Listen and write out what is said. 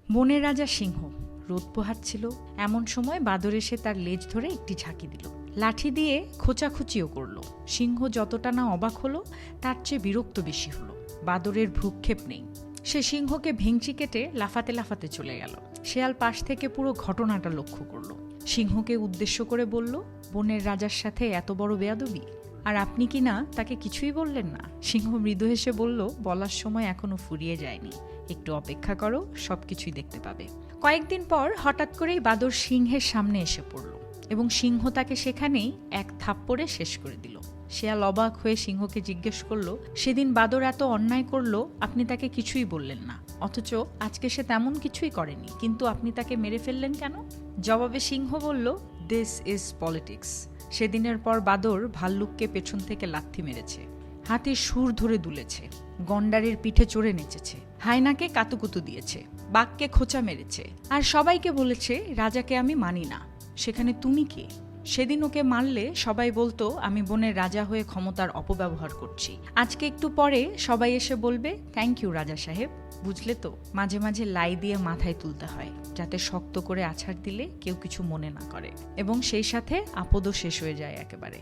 বনের রাজা সিংহ রোদ পোহাচ্ছিল। এমন সময় বাদর এসে তার লেজ ধরে একটি ঝাঁকি দিল, লাঠি দিয়ে খোঁচাখুচিও করলো। সিংহ যতটা না অবাক হলো, তার চেয়ে বিরক্ত বেশি হলো। বাদরের ভ্রুক্ষেপ নেই, সে সিংহকে ভেঙচি কেটে লাফাতে লাফাতে চলে গেল। শেয়াল পাশ থেকে পুরো ঘটনাটা লক্ষ্য করলো। সিংহকে উদ্দেশ্য করে বলল, বনের রাজার সাথে এত বড় বেয়াদবি, আর আপনি কি না তাকে কিছুই বললেন না? সিংহ মৃদু হেসে বলল, বলার সময় এখনো ফুরিয়ে যায়নি, একটু অপেক্ষা করো, সবকিছুই দেখতে পাবে। কয়েকদিন পর হঠাৎ করেই বাদর সিংহের সামনে এসে পড়ল এবং সিংহ তাকে সেখানেই এক থাপ্পড়ে শেষ করে দিল। শেয়াল অবাক হয়ে সিংহকে জিজ্ঞেস করলো, সেদিন বাদর এত অন্যায় করলো, আপনি তাকে কিছুই বললেন না, অথচ আজকে সে তেমন কিছুই করেনি, কিন্তু আপনি তাকে মেরে ফেললেন কেন? জবাবে সিংহ বলল, দিস ইজ পলিটিক্স। সেদিনের পর বাদর ভাল্লুককে পেছন থেকে লাথি মেরেছে, হাতির সুর ধরে দুলেছে, গন্ডারের পিঠে চড়ে নেচেছে, হায়নাকে কাতুকুতু দিয়েছে, বাঘকে খোঁচা মেরেছে, আর সবাইকে বলেছে রাজাকে আমি মানি না। সেখানে তুমি কে? সেদিন ওকে মারলে সবাই বলতো আমি বনের রাজা হয়ে ক্ষমতার অপব্যবহার করছি। আজকে একটু পরে সবাই এসে বলবে থ্যাংক ইউ রাজা সাহেব। বুঝলে তো, মাঝে মাঝে লাই দিয়ে মাথায় তুলতে হয়, যাতে শক্ত করে আছাড় দিলে কেউ কিছু মনে না করে এবং সেই সাথে আপদও শেষ হয়ে যায় একেবারে।